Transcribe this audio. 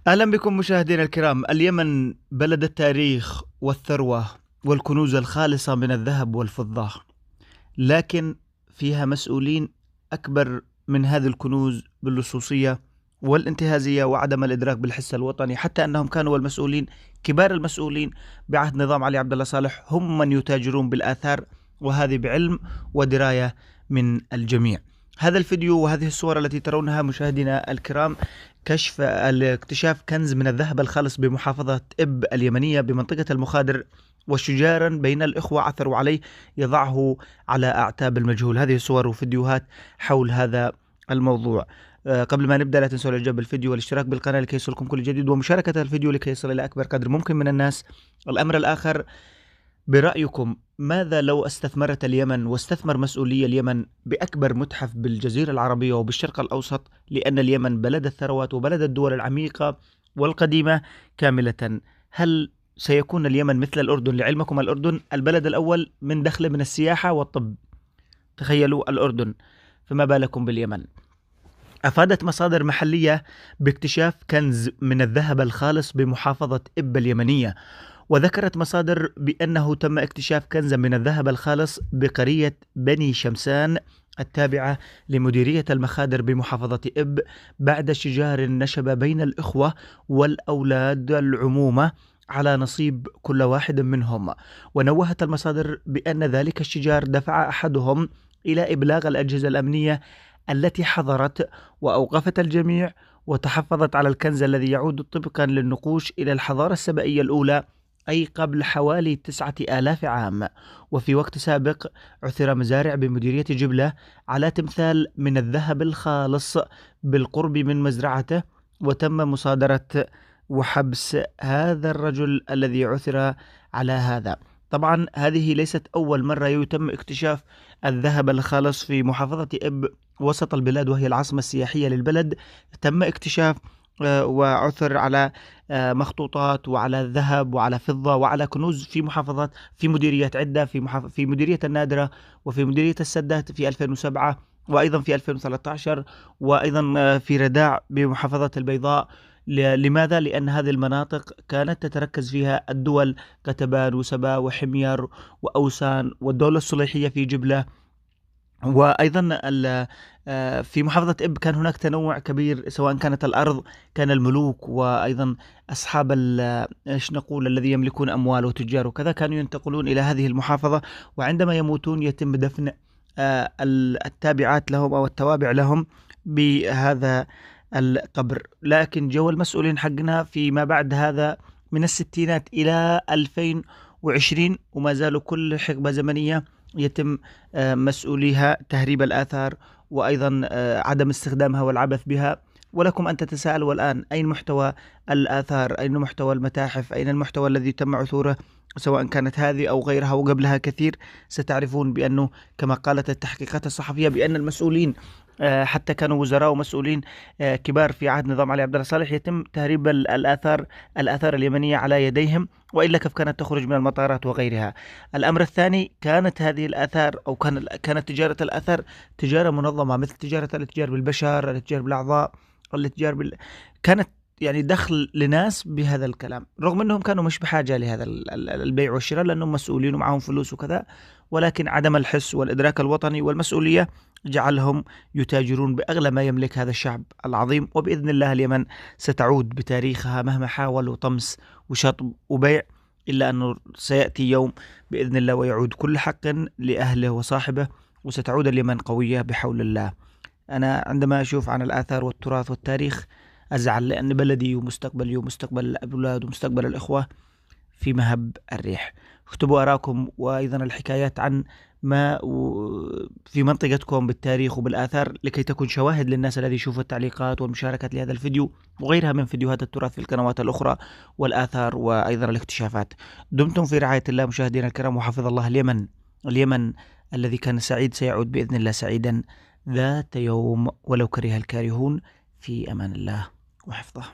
أهلا بكم مشاهدينا الكرام. اليمن بلد التاريخ والثروة والكنوز الخالصة من الذهب والفضة، لكن فيها مسؤولين أكبر من هذه الكنوز باللصوصية والانتهازية وعدم الإدراك بالحس الوطني، حتى أنهم كانوا المسؤولين كبار المسؤولين بعهد نظام علي عبد الله صالح هم من يتاجرون بالآثار، وهذه بعلم ودراية من الجميع. هذا الفيديو وهذه الصور التي ترونها مشاهدينا الكرام كشف اكتشاف كنز من الذهب الخالص بمحافظة إب اليمنية بمنطقة المخادر، وشجارا بين الإخوة عثروا عليه يضعه على أعتاب المجهول. هذه صور وفيديوهات حول هذا الموضوع. قبل ما نبدأ لا تنسوا الإعجاب بالفيديو والاشتراك بالقناة لكي يصلكم كل جديد، ومشاركة الفيديو لكي يصل إلى أكبر قدر ممكن من الناس. الأمر الآخر، برأيكم ماذا لو استثمرت اليمن واستثمر مسؤولي اليمن بأكبر متحف بالجزيرة العربية وبالشرق الأوسط؟ لأن اليمن بلد الثروات وبلد الدول العميقة والقديمة كاملة. هل سيكون اليمن مثل الأردن؟ لعلمكم الأردن البلد الأول من دخله من السياحة والطب، تخيلوا الأردن، فما بالكم باليمن؟ أفادت مصادر محلية باكتشاف كنز من الذهب الخالص بمحافظة إب اليمنية، وذكرت مصادر بأنه تم اكتشاف كنز من الذهب الخالص بقرية بني شمسان التابعة لمديرية المخادر بمحافظة إب بعد شجار نشب بين الإخوة والأولاد العمومة على نصيب كل واحد منهم. ونوهت المصادر بأن ذلك الشجار دفع أحدهم إلى إبلاغ الأجهزة الأمنية التي حضرت وأوقفت الجميع وتحفظت على الكنز الذي يعود طبقا للنقوش إلى الحضارة السبائية الأولى، أي قبل حوالي 9000 عام. وفي وقت سابق عثر مزارع بمديرية جبلة على تمثال من الذهب الخالص بالقرب من مزرعته، وتم مصادرة وحبس هذا الرجل الذي عثر على هذا. طبعا هذه ليست أول مرة يتم اكتشاف الذهب الخالص في محافظة إب وسط البلاد، وهي العاصمة السياحية للبلد. تم اكتشاف وعثر على مخطوطات وعلى ذهب وعلى فضة وعلى كنوز في محافظات، في مديريات عدة، في مديرية النادرة وفي مديرية السدات في 2007 وأيضا في 2013، وأيضا في رداع بمحافظة البيضاء. لماذا؟ لأن هذه المناطق كانت تتركز فيها الدول قتبان وسبا وحمير وأوسان والدولة الصليحية في جبلة. وأيضا في محافظة إب كان هناك تنوع كبير، سواء كانت الأرض، كان الملوك وأيضا أصحاب إيش نقول الذي يملكون أموال وتجار وكذا كانوا ينتقلون إلى هذه المحافظة، وعندما يموتون يتم دفن التابعات لهم أو التوابع لهم بهذا القبر. لكن جو المسؤولين حقنا فيما بعد هذا من الستينات إلى 2020 وما زالوا كل حقبة زمنية يتم مسؤوليها تهريب الآثار وأيضا عدم استخدامها والعبث بها. ولكم أن تتساءلوا الآن، أين محتوى الآثار؟ أين محتوى المتاحف؟ أين المحتوى الذي تم عثوره سواء كانت هذه أو غيرها وقبلها كثير؟ ستعرفون بأنه كما قالت التحقيقات الصحفية بأن المسؤولين حتى كانوا وزراء ومسؤولين كبار في عهد نظام علي عبد الله صالح يتم تهريب الآثار اليمنية على يديهم، وإلا كيف كانت تخرج من المطارات وغيرها. الأمر الثاني، كانت هذه الآثار أو كانت تجارة الآثار تجارة منظمة، مثل الاتجار بالبشر، الاتجار بالأعضاء، كانت يعني دخل لناس بهذا الكلام، رغم أنهم كانوا مش بحاجة لهذا البيع والشراء لأنهم مسؤولين ومعهم فلوس وكذا، ولكن عدم الحس والإدراك الوطني والمسؤولية جعلهم يتاجرون بأغلى ما يملك هذا الشعب العظيم. وبإذن الله اليمن ستعود بتاريخها مهما حاولوا طمس وشطب وبيع، إلا أنه سيأتي يوم بإذن الله ويعود كل حق لأهله وصاحبه، وستعود اليمن قوية بحول الله. أنا عندما أشوف عن الآثار والتراث والتاريخ أزعل، لأن بلدي ومستقبلي ومستقبل الأولاد ومستقبل الإخوة في مهب الريح. اكتبوا آراءكم وأيضا الحكايات عن ما في منطقتكم بالتاريخ وبالآثار، لكي تكون شواهد للناس الذي يشوفوا التعليقات والمشاركات لهذا الفيديو وغيرها من فيديوهات التراث في القنوات الأخرى والآثار وأيضا الاكتشافات. دمتم في رعاية الله مشاهدينا الكرام، وحفظ الله اليمن الذي كان سعيد سيعود بإذن الله سعيدا ذات يوم ولو كره الكارهون. في أمان الله وحفظه.